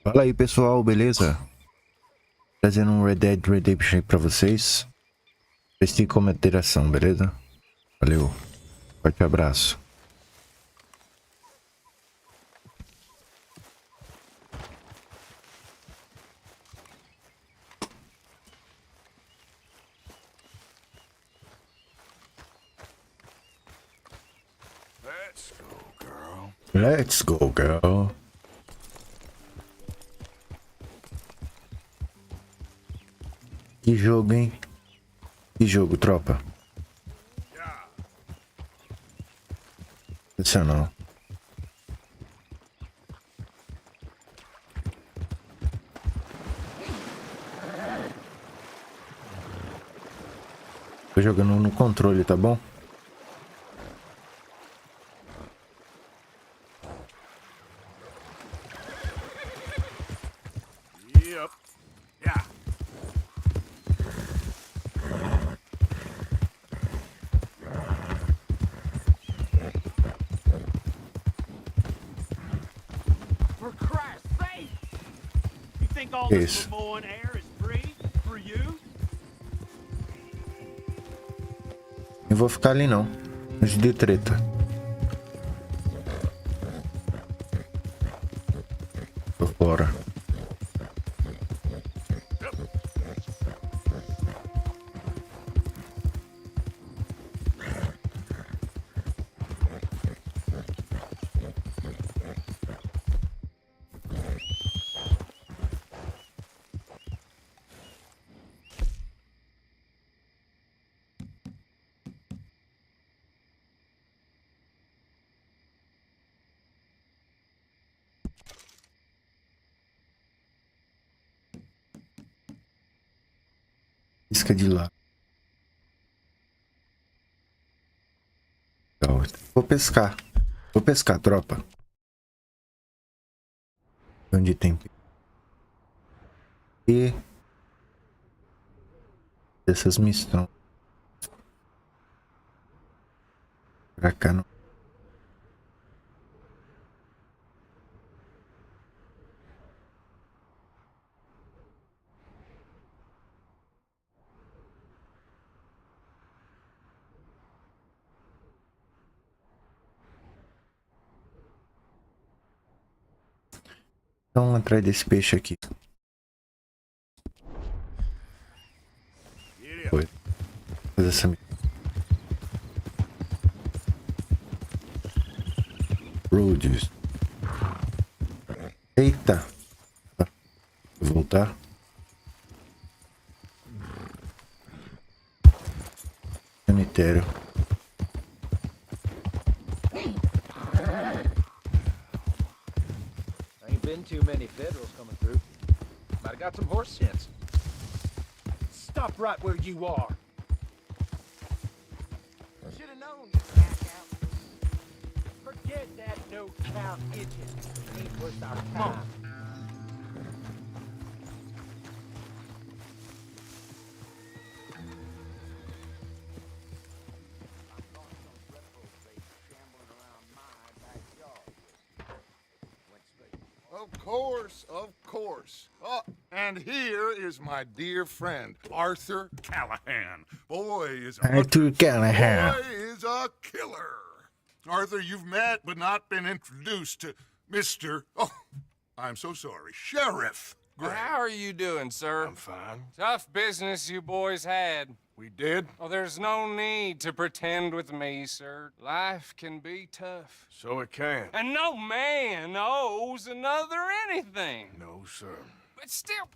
Fala aí pessoal, beleza? Trazendo um Dead Redemption aí pra vocês. Preste com moderação, beleza? Valeu, forte abraço. Let's go, girl. Que jogo, hein? Que jogo, tropa. Sensacional. Tô jogando no controle, tá bom? Isso. Não vou ficar ali não. Longe de treta. Tô fora. Isca de lá. Vou pescar. Vou pescar, tropa. Onde tem. E essas missões. Pra cá não. Então, atrás desse peixe aqui. Foi. Fazer essa. Roads. Eita. Vou voltar. Cemitério. Too many Federals coming through. Might have got some horse sense. Stop right where you are. Should have known you out. Forget that no-count itching. Ain't worth our time. Of course. Oh, and here is my dear friend, Arthur Callahan. Boy is a Arthur Callahan. Boy is a killer. Arthur, you've met but not been introduced to Mr. Oh, I'm so sorry, Sheriff Gray. How are you doing, sir? I'm fine. Tough business you boys had. We did? Oh, there's no need to pretend with me, sir. Life can be tough. So it can. And no man owes another anything. No, sir. But still,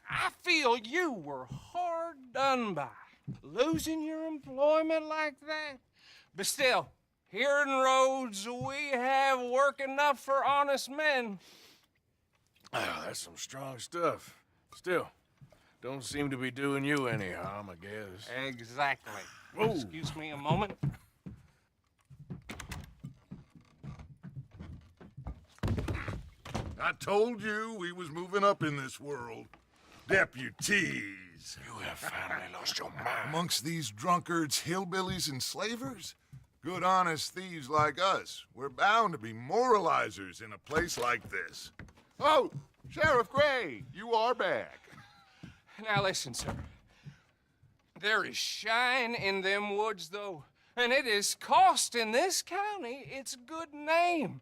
I feel you were hard done by. Losing your employment like that. But still, here in Rhodes, we have work enough for honest men. Oh, that's some strong stuff. Still, don't seem to be doing you any harm, I guess. Exactly. Whoa. Excuse me a moment. I told you we was moving up in this world. Deputies. You have finally lost your mind. Amongst these drunkards, hillbillies, and slavers? Good, honest thieves like us. We're bound to be moralizers in a place like this. Oh, Sheriff Gray, you are back. Now listen, sir. There is shine in them woods, though, and it is costing this county its good name.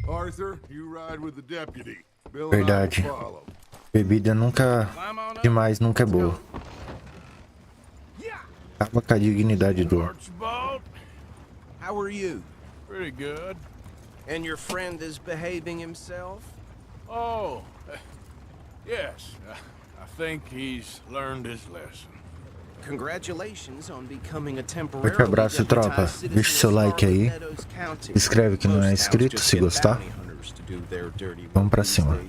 Arthur, you ride with the deputy. Bill and I will Verdade. follow. Bebida nunca... demais nunca é boa. Acaba com a dignidade do... Archibald, How are you? pretty good. And your friend is behaving himself? Oh, yes. I think he's learned his lesson. Congratulations on becoming a Forte temporary abraço, tropa. Deixa seu like aí. Se inscreve que não é inscrito, se gostar. Vamos pra cima.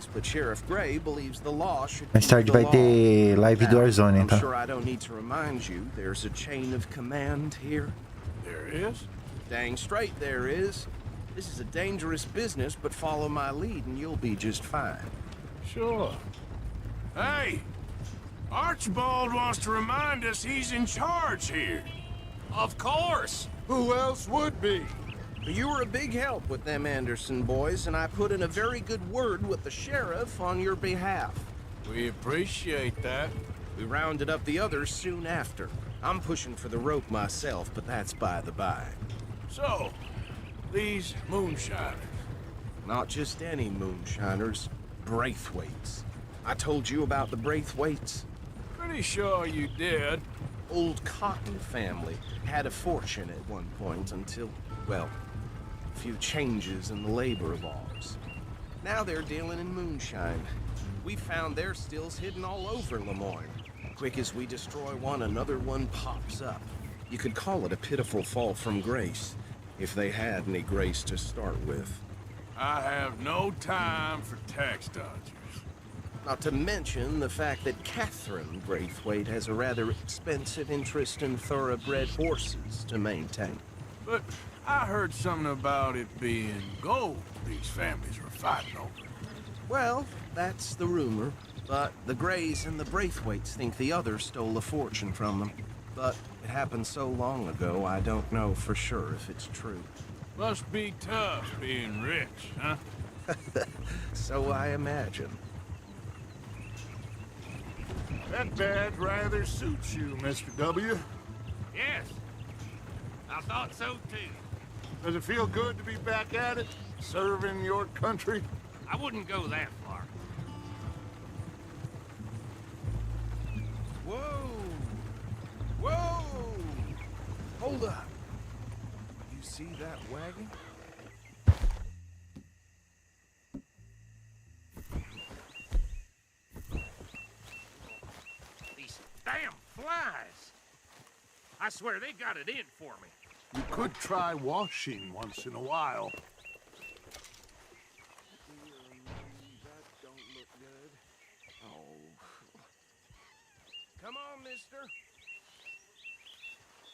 Mais tarde vai ter live do Warzone, tá? I'm sure I don't need to remind you there's a chain of command here. There is? Dang straight there is. This is a dangerous business, but follow my lead and you'll be just fine. Sure. Hey! Archibald wants to remind us he's in charge here. Of course. Who else would be? You were a big help with them Anderson boys, and I put in a very good word with the sheriff on your behalf. We appreciate that. We rounded up the others soon after. I'm pushing for the rope myself, but that's by the by. So, these moonshiners. Not just any moonshiners, Braithwaites. I told you about the Braithwaites. Pretty sure you did. Old Cotton family had a fortune at one point until, well, a few changes in the labor laws. Now they're dealing in moonshine. We found their stills hidden all over Lemoyne. Quick as we destroy one, another one pops up. You could call it a pitiful fall from grace, if they had any grace to start with. I have no time for tax dodgers. Not to mention the fact that Catherine Braithwaite has a rather expensive interest in thoroughbred horses to maintain. But I heard something about it being gold these families were fighting over. Well, that's the rumor, but the Greys and the Braithwaites think the others stole a fortune from them. But it happened so long ago, I don't know for sure if it's true. Must be tough being rich, huh? So I imagine. That badge rather suits you, Mr. W. Yes. I thought so, too. Does it feel good to be back at it, serving your country? I wouldn't go that far. Whoa! Whoa! Hold up. You see that wagon? These damn flies. I swear they got it in for me. You could try washing once in a while. That don't look good. Oh. Come on, mister.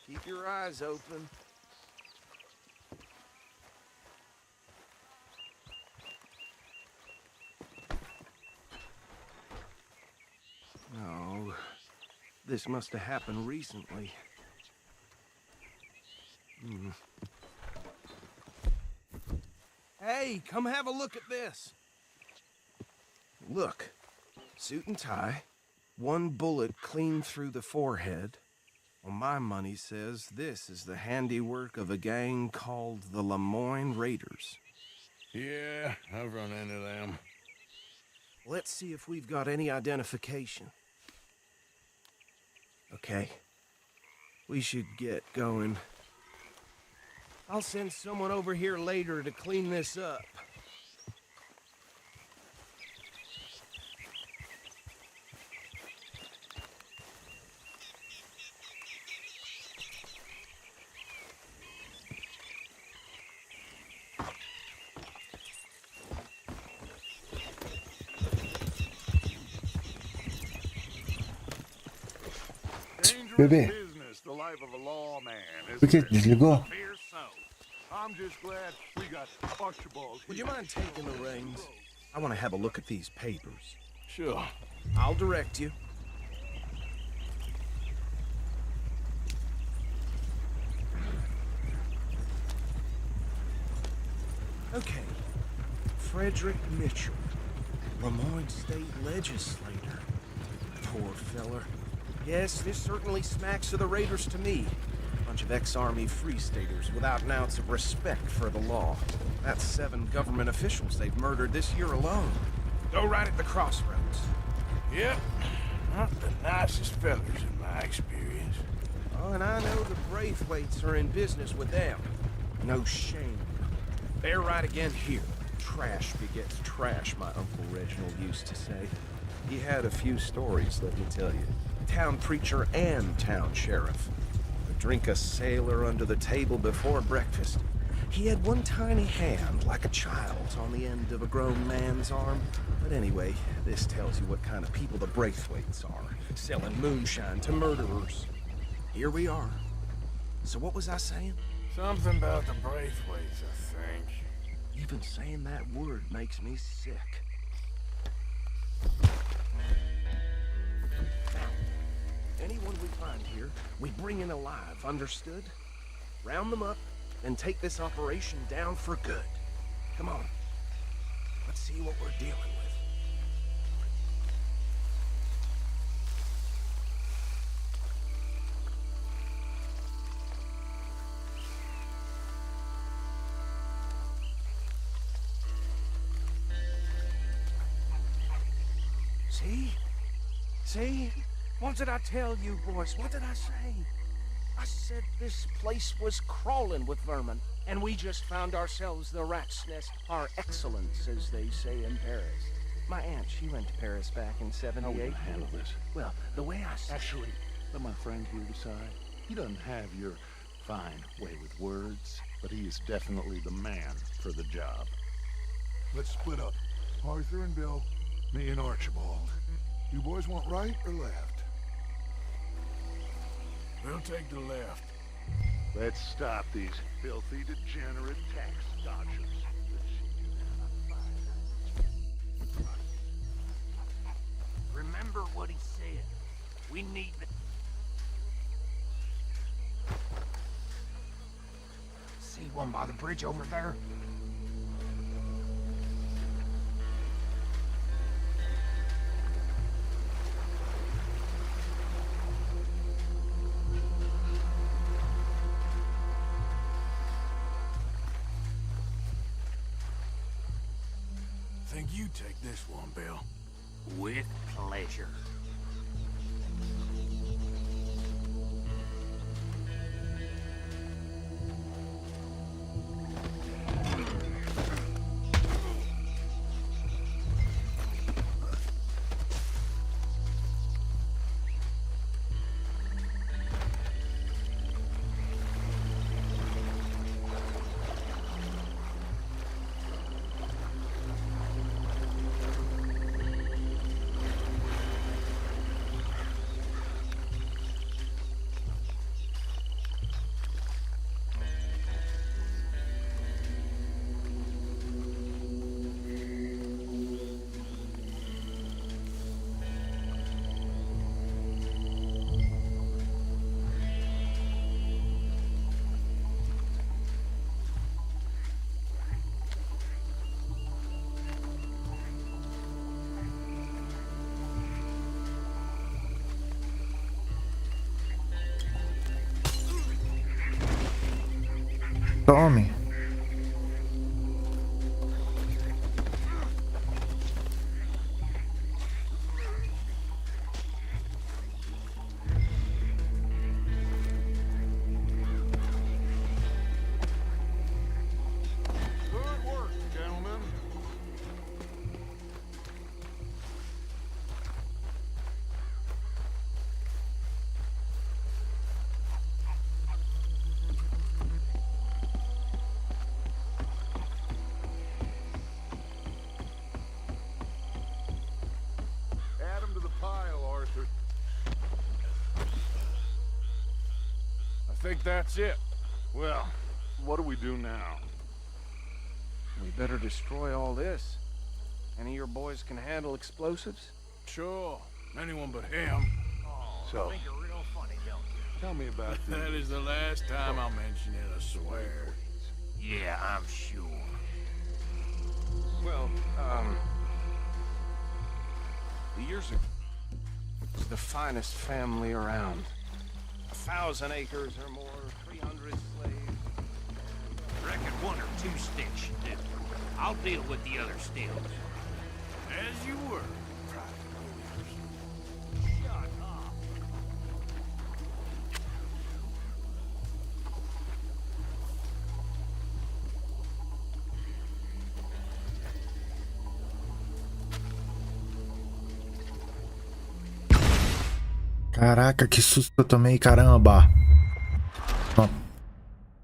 Keep your eyes open. No. This must have happened recently. Hey, come have a look at this. Look, suit and tie, one bullet clean through the forehead. Well, my money says this is the handiwork of a gang called the Lemoyne Raiders. Yeah, I've run into them. Let's see if we've got any identification. Okay. We should get going. I'll send someone over here later to clean this up. Bebê, Business, the life of a lawman, por que isn't it? desligou? Fear so. I'm just glad we got Archibald Would you here. mind taking the reins? I want to have a look at these papers. Sure. I'll direct you. Okay. Frederick Mitchell, Lemoyne State Legislator. Poor feller. Yes, this certainly smacks of the Raiders to me. Bunch of ex-Army Free Staters without an ounce of respect for the law. That's 7 government officials they've murdered this year alone. Go right at the crossroads. Yep. Not the nicest fellas in my experience. Oh, and I know the Braithwaites are in business with them. No shame. They're right again here. Trash begets trash, my Uncle Reginald used to say. He had a few stories, let me tell you. Town preacher and town sheriff. Would drink a sailor under the table before breakfast. He had one tiny hand, like a child's, on the end of a grown man's arm. But anyway, this tells you what kind of people the Braithwaites are, selling moonshine to murderers. Here we are. So what was I saying? Something about the Braithwaites, I think. Even saying that word makes me sick. Now, anyone we find here, we bring in alive, understood? Round them up, and take this operation down for good. Come on. Let's see what we're dealing with. See? See? What did I tell you, boys? What did I say? I said this place was crawling with vermin, and we just found ourselves the rat's nest par excellence, as they say in Paris. My aunt, she went to Paris back in '78. How will you handle this? Well, the way I said... Actually, let my friend here decide. He doesn't have your fine way with words, but he is definitely the man for the job. Let's split up. Arthur and Bill, me and Archibald. You boys want right or left? We'll take the left. Let's stop these filthy, degenerate tax dodgers. Remember what he said. We need the... See one by the bridge over there? Think you take this one, Bill. With pleasure. Tome. Good work, gentlemen. Add 'em to the pile, Arthur. I think that's it. Well, what do we do now? We better destroy all this. Any of your boys can handle explosives? Sure. Anyone but him. So, Think you're real funny, don't you? tell me about That the... is the last time I'll mention it, I swear. Yeah, I'm sure. years ago. It's the finest family around. 1,000 acres or more, 300 slaves. Reckon 1 or 2 sticks should do. I'll deal with the other stems. As you were, Private Williams. Shut up. Caraca, que susto que eu tomei, caramba. Uma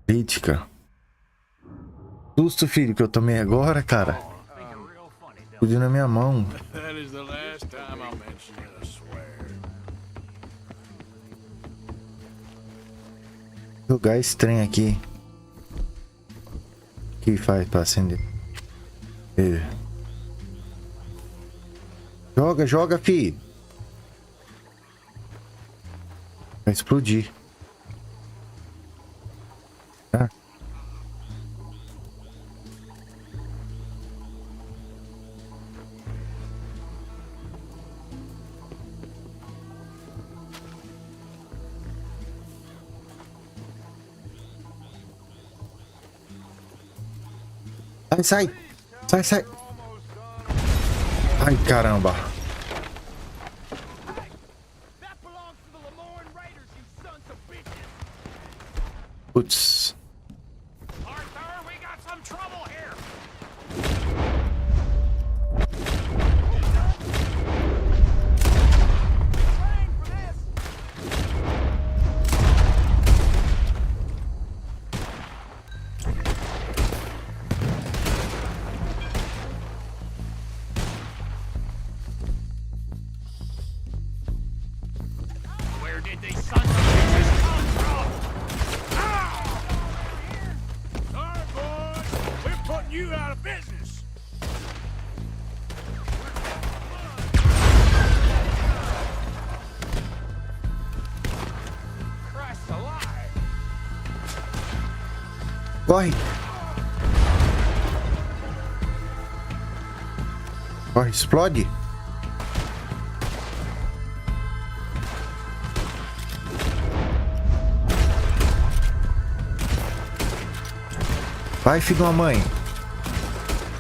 crítica. Susto, filho, que eu tomei agora, cara. Tudo na minha mão. That is the last time I'll mention it, I swear. Jogar esse trem aqui. O que faz pra acender? Joga, joga, fi. Vai explodir. Tá? Sai, sai. Sai, sai. Ai, caramba. Putz. Arthur, we got some trouble here. Train for this. Where did these sons of bitches come from? Sorry, boys. We're putting you out of business. Christ alive. Corre. Corre, explode. Vai, filho de uma mãe.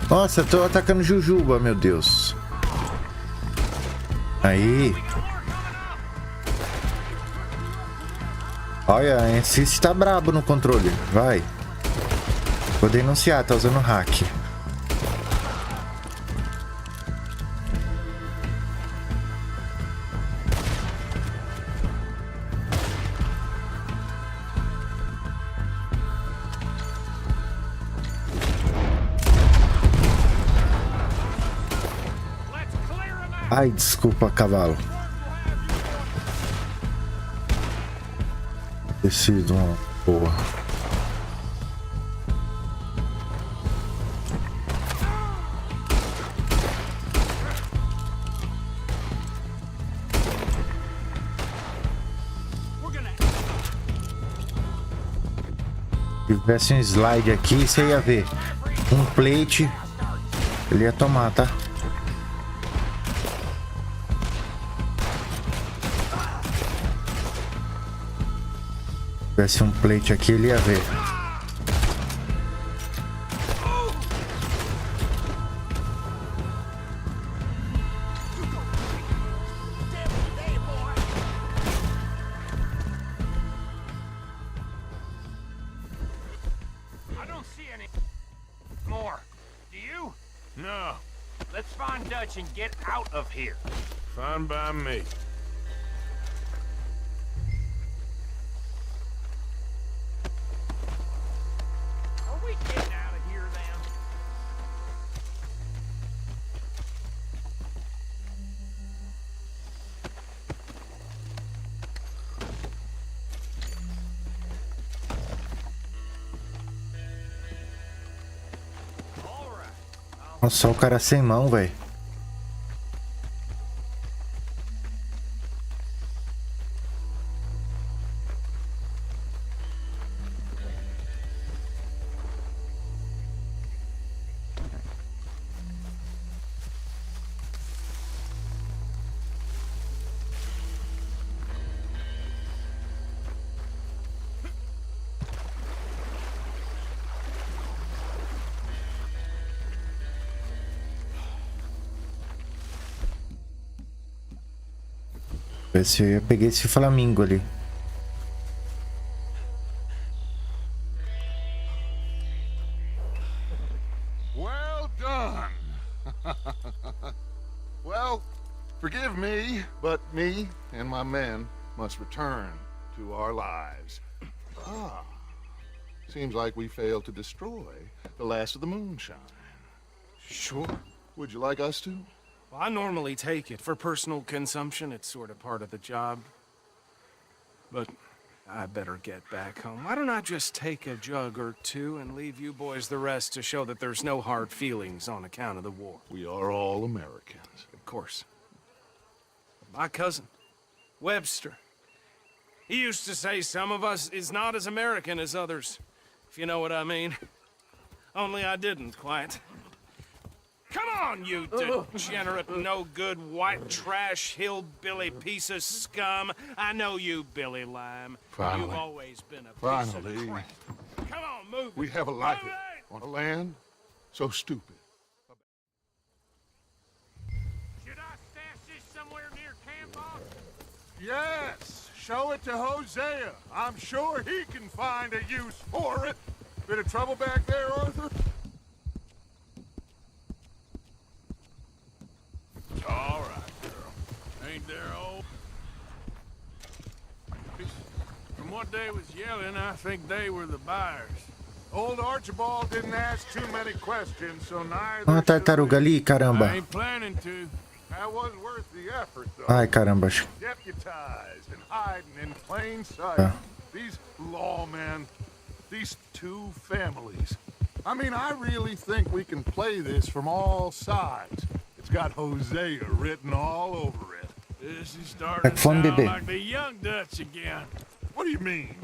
Nossa, tô atacando Jujuba, meu Deus. Aí. Olha, a Insist tá brabo no controle. Vai. Vou denunciar, tá usando hack. Ai, desculpa, cavalo. Preciso uma porra. Se tivesse um slide aqui, você ia ver. Um plate. Ele ia tomar, tá? Se tivesse um plate aqui, ele ia ver. I don't see any more. Do you? No, Let's find Dutch and get out of here. fine by me. Are we getting out of here then? All right. Nossa, só o cara sem mão, velho. Ver se eu ia pegar esse flamingo ali. Well done. Well, forgive me, but me and my men must return to our lives. Ah, seems like we failed to destroy the last of the moonshine. Sure. Would you like us to? Well, I normally take it for personal consumption. It's sort of part of the job. But I better get back home. Why don't I just take a jug or two and leave you boys the rest to show that there's no hard feelings on account of the war? We are all Americans. Of course. My cousin, Webster, he used to say some of us is not as American as others, if you know what I mean. Only I didn't quite. Come on, you degenerate, no-good, white trash, hillbilly piece of scum. I know you, Billy Lime. Finally. You've always been a piece Finally. of crap. Come on, move We it. have a life Move it. on a land so stupid. Should I stash this somewhere near camp, boss? Yes, show it to Hosea. I'm sure he can find a use for it. Bit of trouble back there, Arthur? All right, girl. Ain't there old? From what they was yelling, I think they were the buyers. Old Archibald didn't ask too many questions, so neither Ah, should tartaruga we. ali, caramba. I ain't planning to. That wasn't worth the effort, though. Ai, caramba. Deputized and hiding in plain sight. Yeah. These lawmen, these two families. I mean, I really think we can play this from all sides. It's got Hosea written all over it. This is starting to Fun sound bebê. like the young Dutch again. What do you mean,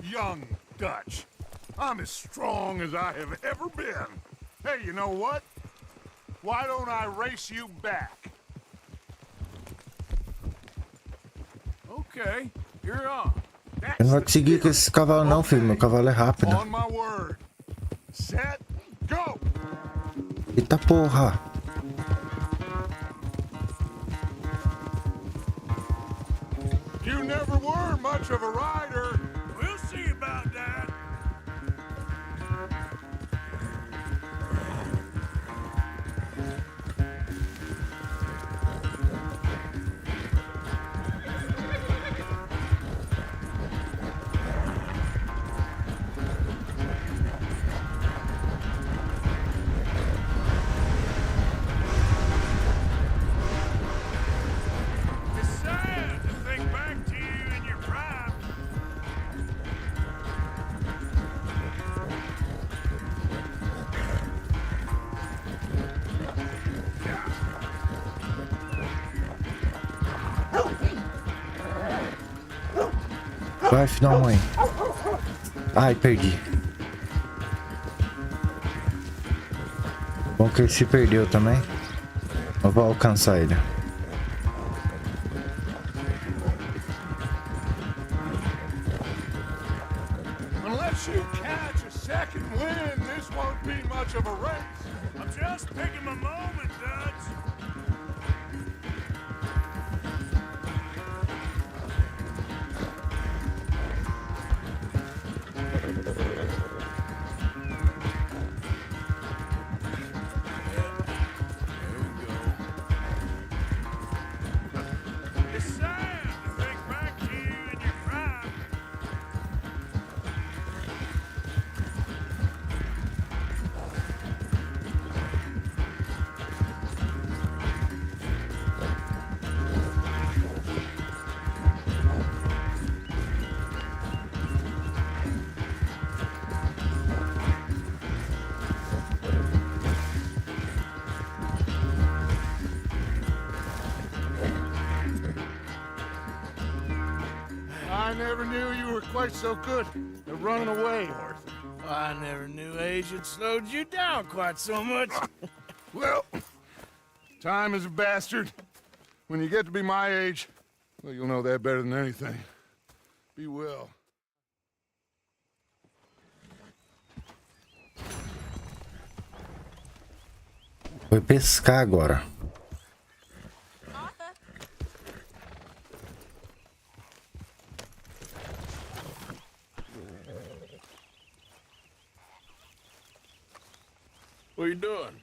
young Dutch? I'm as strong as I have ever been. Hey, you know what? Why don't I race you back? Okay, you're on. That's Eu não vou the conseguir com spirit. esse cavalo não, filho. Meu cavalo é rápido. On my word. Set, go! Eita porra. You never were much of a rider. We'll see about that. It's sad to think back to you in your prime. Vai, filho da mãe. Ai, perdi. Bom que ele se perdeu também. Eu vou alcançar ele. Unless you catch a second wind, this won't be much of a race. I'm just picking my moment, Dutch. It's sad to think back to you in your prime. I never knew you were quite so good at running away, Arthur. I never knew age had slowed you down quite so much. Well, time is a bastard. When you get to be my age, well, you'll know that better than anything. Be well. Foi pescar agora. doing?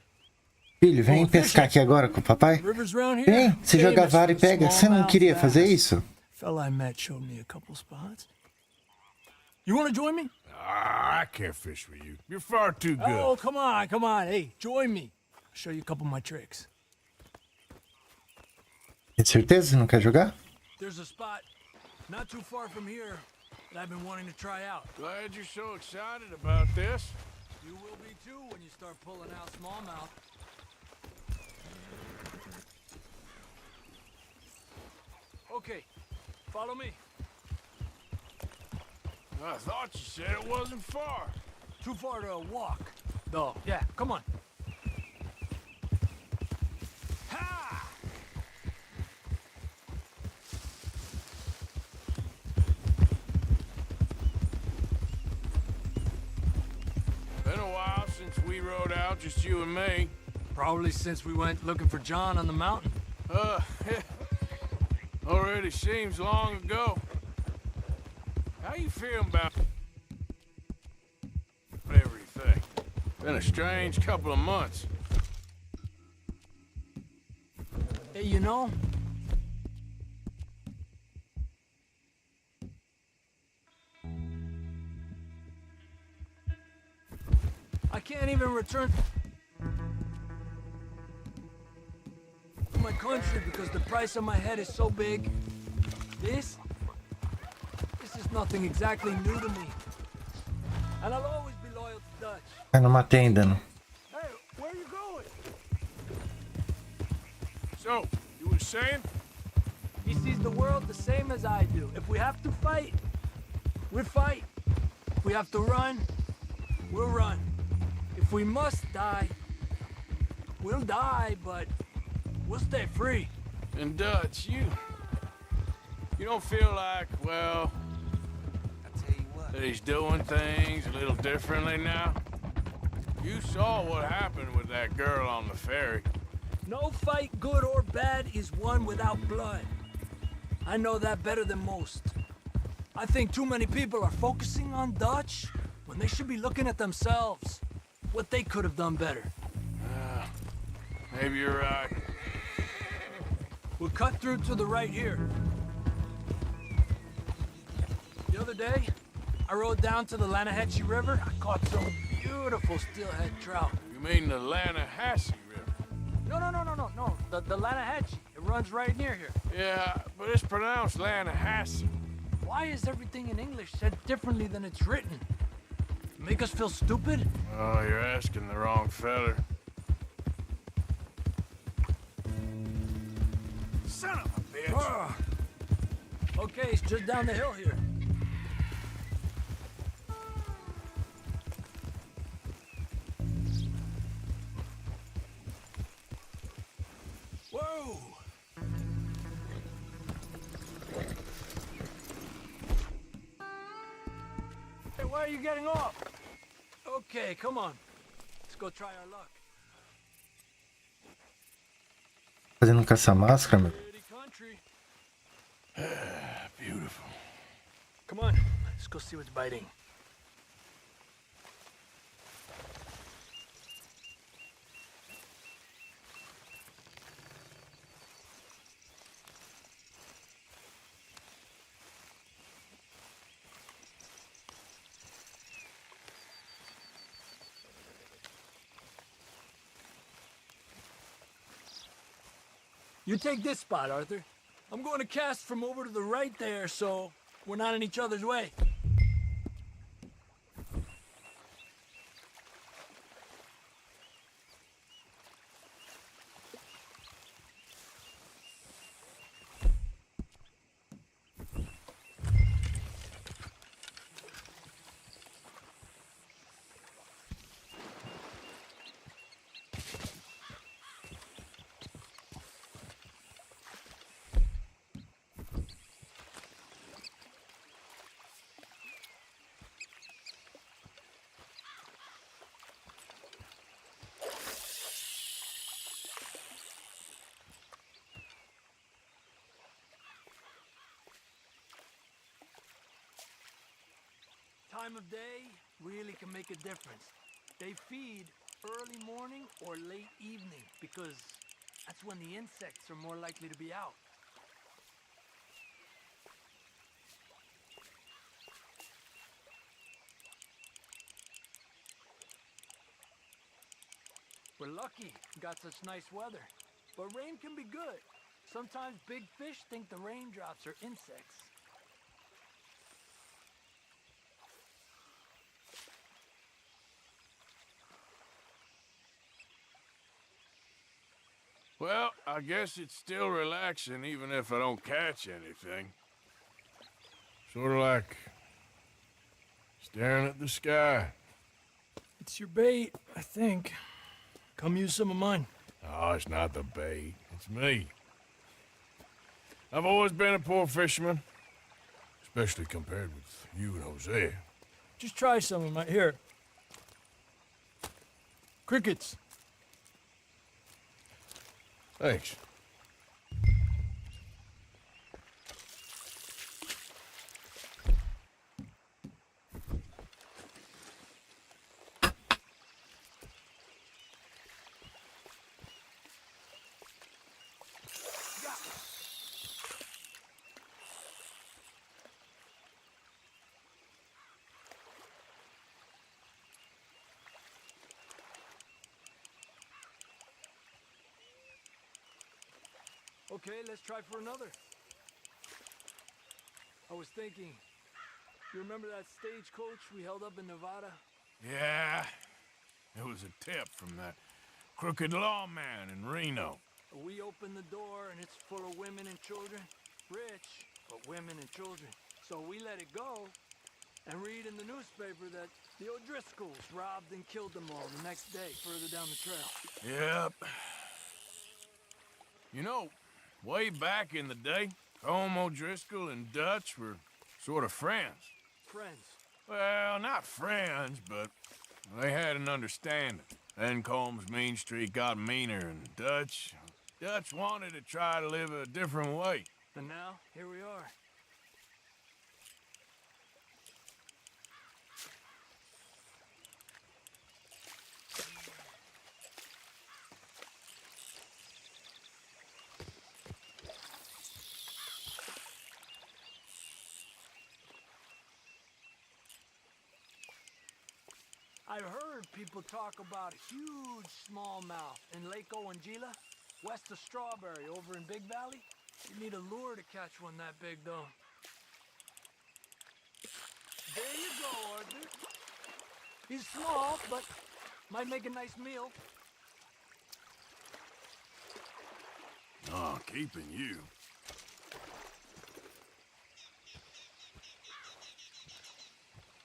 Filho, vem pescar aqui agora com o papai. Rivers around here. Vem, você joga a vara e pega. Você não queria fazer isso? Fella I met showed me a couple spots. You want to join me? I can't fish with you. You're far too good. Oh, come on, come on. Hey, join me. I'll show you a couple of my tricks. Tem certeza que não quer jogar? There's a spot not too far from here that I've been wanting to try out. Glad you're so excited about this. You will be too when you start pulling out smallmouth. Okay, follow me. I thought you said it wasn't far. Too far to walk, though. Yeah, come on. Ha! Been a while since we rode out, just you and me. Probably since we went looking for John on the mountain. Already seems long ago. How you feeling about everything? Been a strange couple of months. Hey, you know, I can't even return to my country because the price on my head is so big. This is nothing exactly new to me. And I'll always be loyal to Dutch. Vai numa tenda, não. Hey, where are you going? So, you were saying? He sees the world the same as I do. If we have to fight, we fight. If we have to run, we'll run. If we must die, we'll die, but we'll stay free. And Dutch, you don't feel like, well, that he's doing things a little differently now? You saw what happened with that girl on the ferry. No fight, good or bad, is won without blood. I know that better than most. I think too many people are focusing on Dutch when they should be looking at themselves. What they could have done better. Maybe you're right. We'll cut through to the right here. The other day, I rode down to the Lanahatchee River. I caught some beautiful steelhead trout. You mean the Lanahatchee River? No. The Lanahatchee. It runs right near here. Yeah, but it's pronounced Lanahatchee. Why is everything in English said differently than it's written? Make us feel stupid? Oh, you're asking the wrong feller. Son of a bitch! Okay, it's just down the hill here. Whoa! Hey, why are you getting off? Okay, come on. Let's go try our luck. Fazendo caça-máscara, meu. Pretty country. Beautiful. Come on, let's go see what's biting. You take this spot, Arthur. I'm going to cast from over to the right there, so we're not in each other's way. Time of day really can make a difference. They feed early morning or late evening, because that's when the insects are more likely to be out. We're lucky we got such nice weather, but rain can be good. Sometimes big fish think the raindrops are insects. Well, I guess it's still relaxing even if I don't catch anything. Sort of like staring at the sky. It's your bait, I think. Come use some of mine. Oh, it's not the bait. It's me. I've always been a poor fisherman, especially compared with you and Jose. Just try some of mine. Here. Crickets. Thanks. Okay, let's try for another. I was thinking, you remember that stagecoach we held up in Nevada? Yeah, it was a tip from that crooked lawman in Reno. We opened the door and it's full of women and children. Rich, but women and children. So we let it go and read in the newspaper that the O'Driscolls robbed and killed them all the next day further down the trail. Yep. You know, way back in the day, Colm O'Driscoll and Dutch were sort of friends. Friends. Well, not friends, but they had an understanding. Then Colm's mean streak got meaner, and Dutch wanted to try to live a different way. And now, here we are. I've heard people talk about a huge smallmouth in Lake Owanjila, west of Strawberry, over in Big Valley. You need a lure to catch one that big, though. There you go, Arthur. He's small, but might make a nice meal. Oh, keeping you.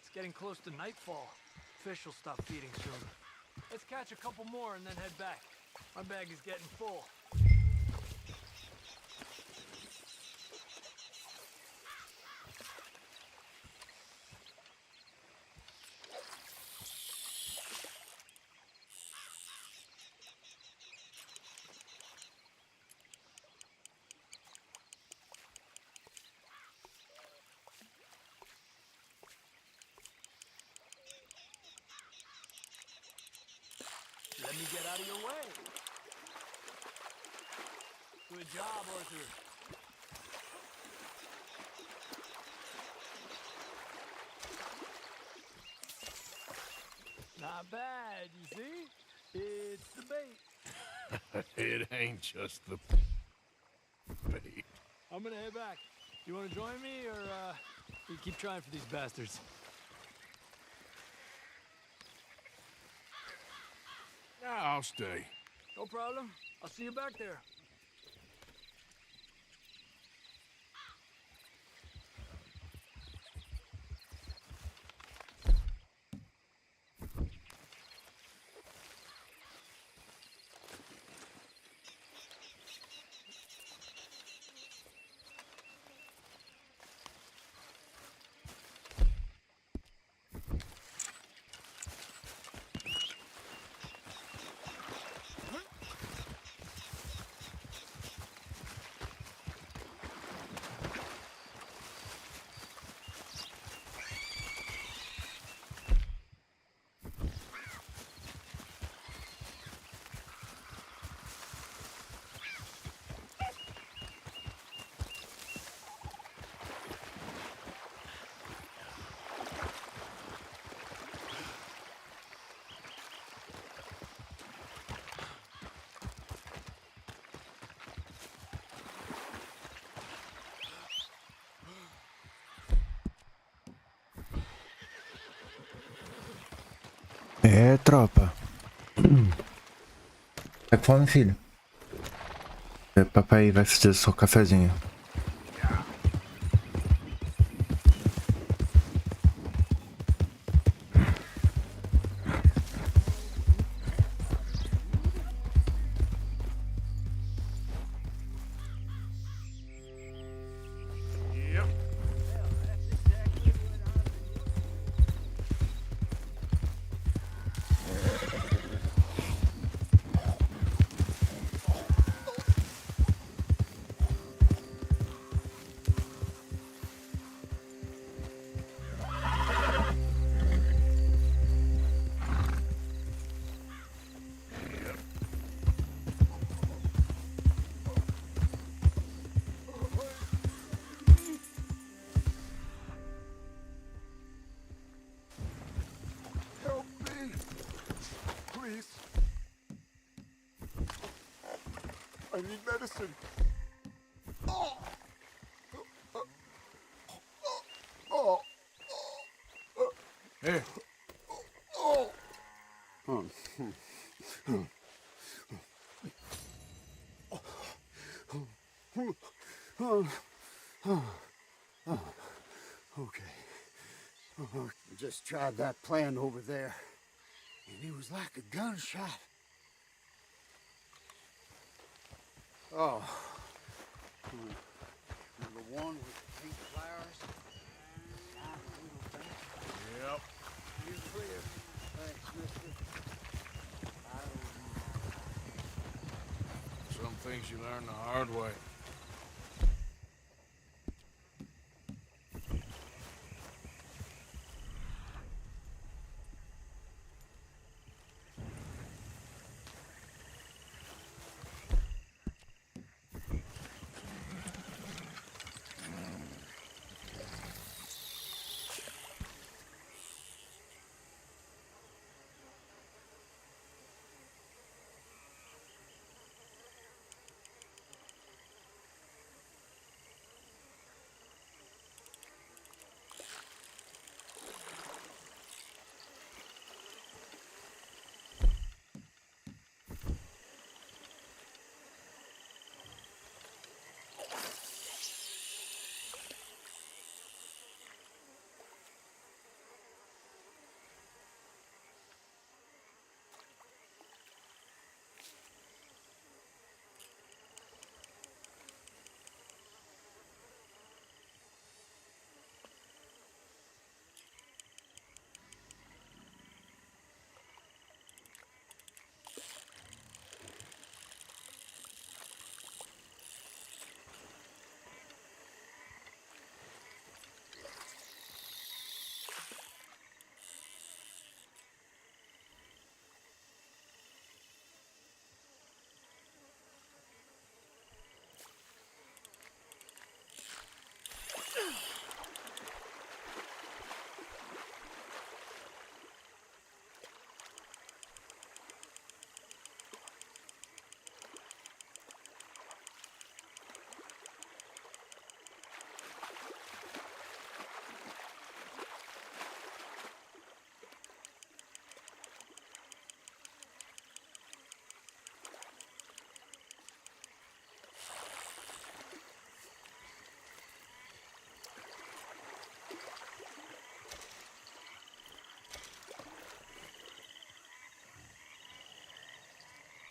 It's getting close to nightfall. Fish will stop feeding soon. Let's catch a couple more and then head back. My bag is getting full. Let me get out of your way. Good job, Arthur. Not bad, you see? It's the bait. It ain't just the bait. I'm gonna head back. You wanna join me, or you keep trying for these bastards? I'll stay. No problem. I'll see you back there. É, tropa. Tá com fome, filho? É, papai vai fazer só cafezinho. Help me! Please. I need medicine. Oh! Oh! Here. Oh! Okay. Just tried that plan over there, and it was like a gunshot. Oh. Number one with the pink flowers. Yep. You're clear. Thanks, mister. Some things you learn the hard way.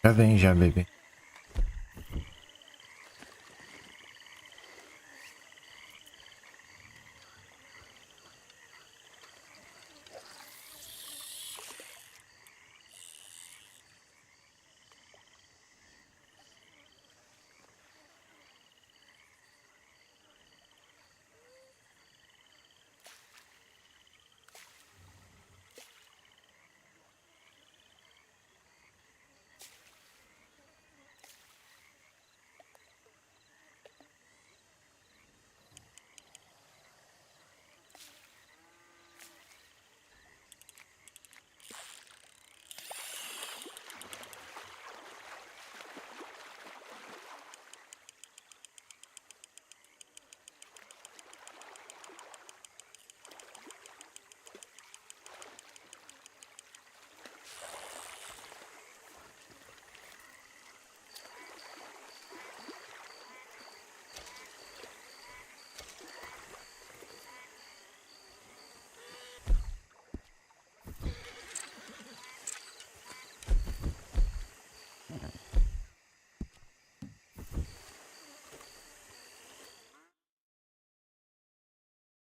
Já vem já, bebê.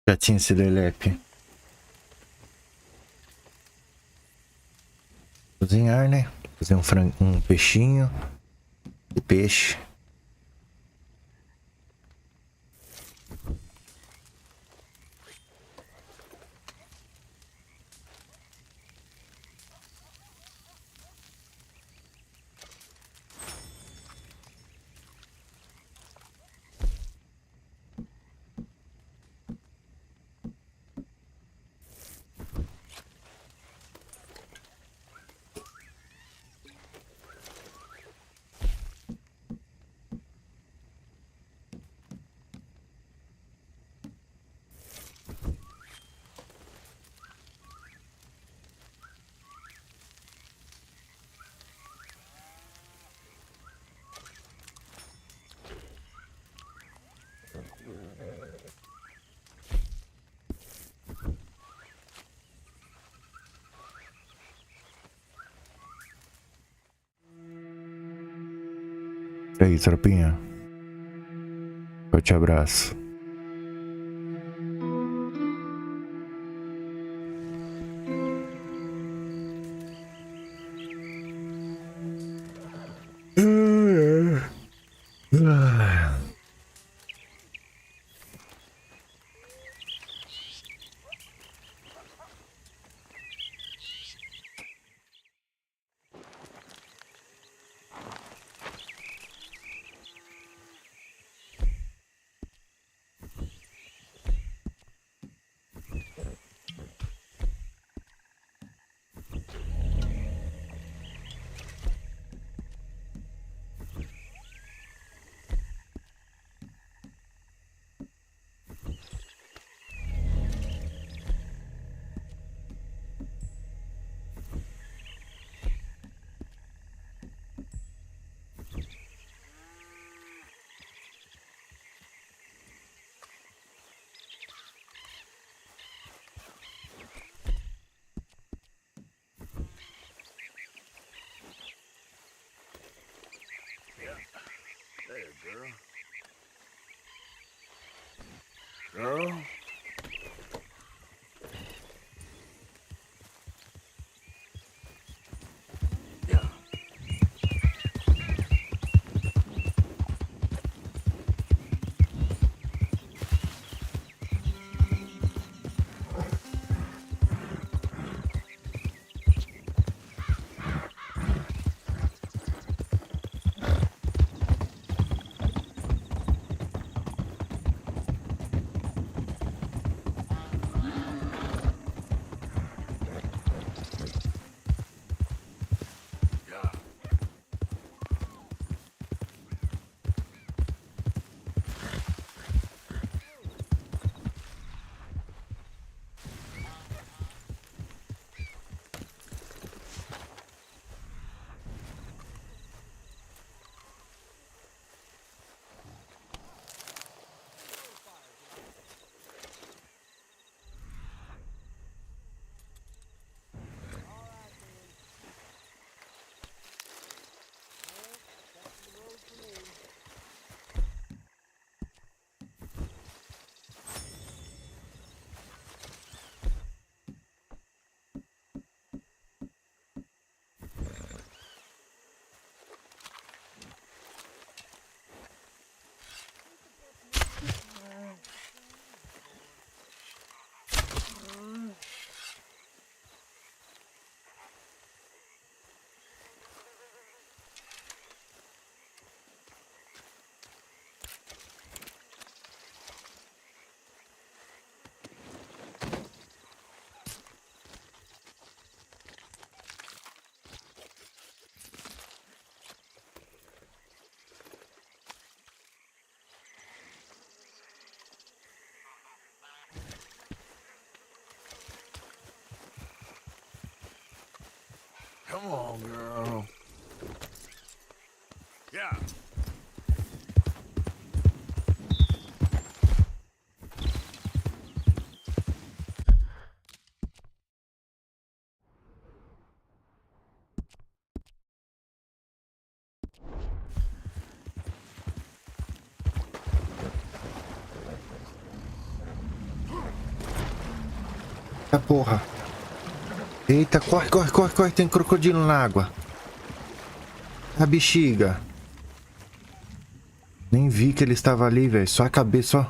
Já tinha esse lelepe. Cozinhar, né? Fazer um peixinho. De peixe. E aí, tropinha? Forte abraço. Girl? Come on, girl. Yeah. Eita porra. Eita, corre, corre, corre, corre. Tem crocodilo na água. A bexiga. Nem vi que ele estava ali, velho. Só a cabeça, ó.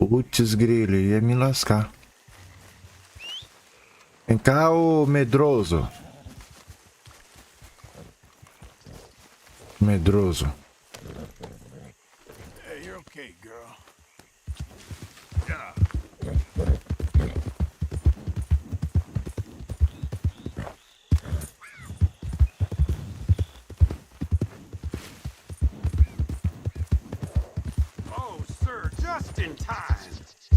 Putz, grilo. Ia me lascar. Vem cá, ô medroso. Medroso. Hey, you're okay, girl. Oh, sir, just in time.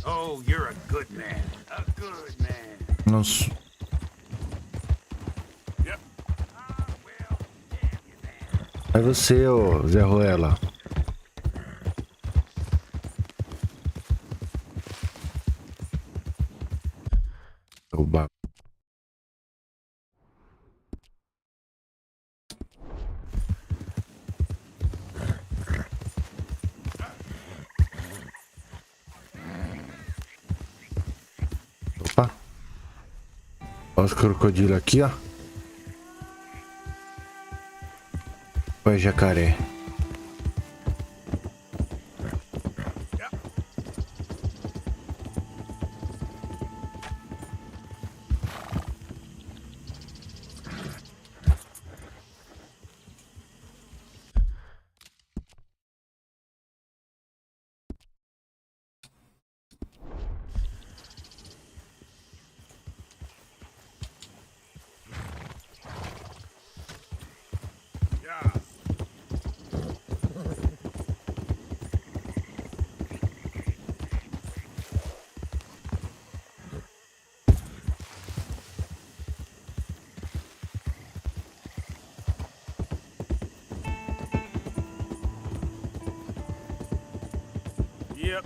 Oh, you're a good man. A good man. Não... Yep. Well, damn you, man. É você, ô Zé Ruela. Oba. Opa. Olha os crocodilos aqui, ó. Olha jacaré. Yep.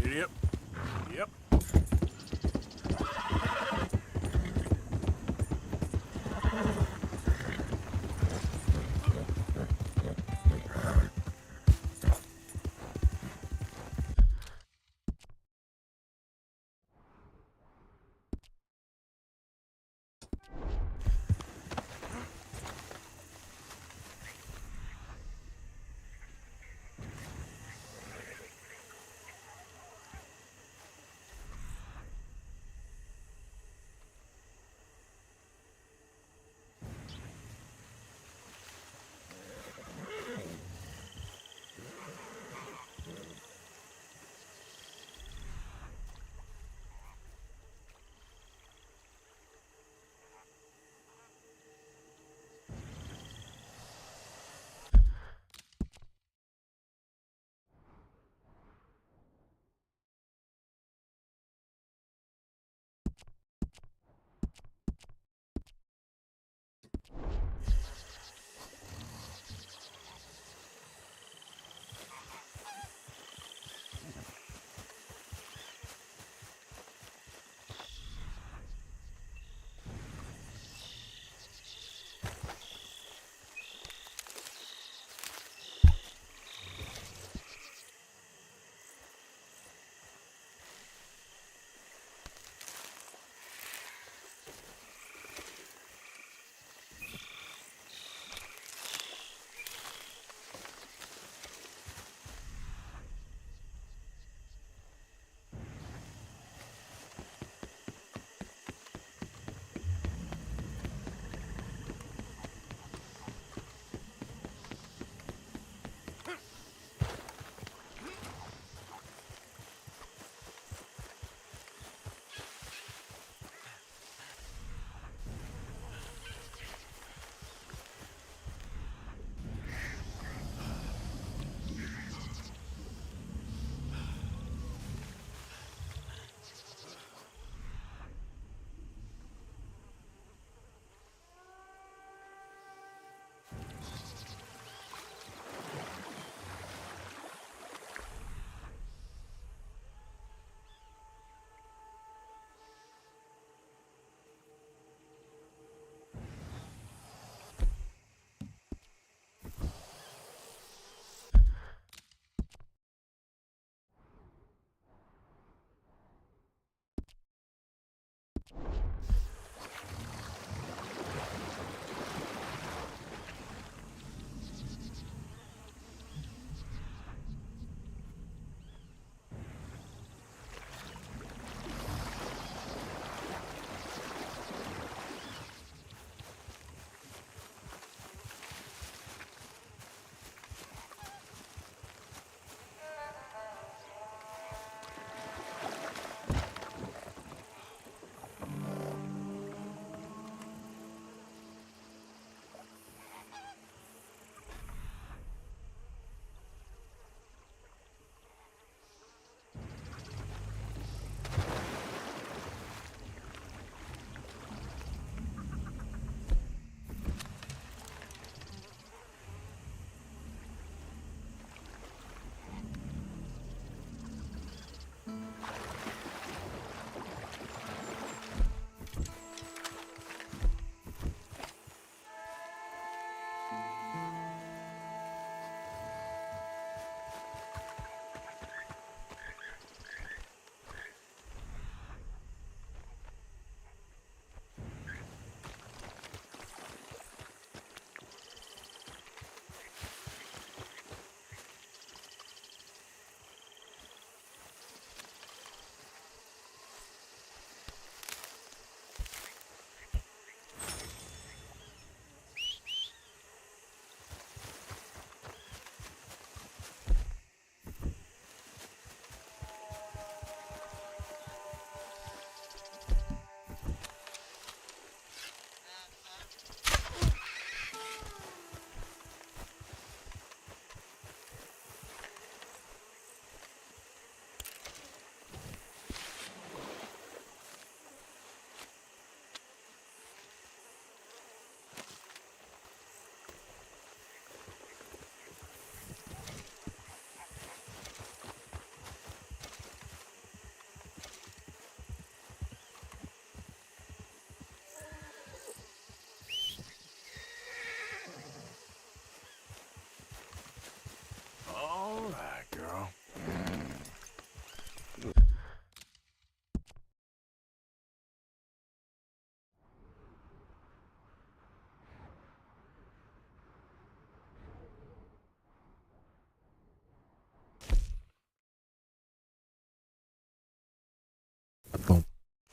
Yep. Yep.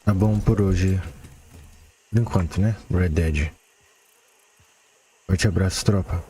Tá bom por hoje. Por enquanto, né? Red Dead. Forte abraço, tropa.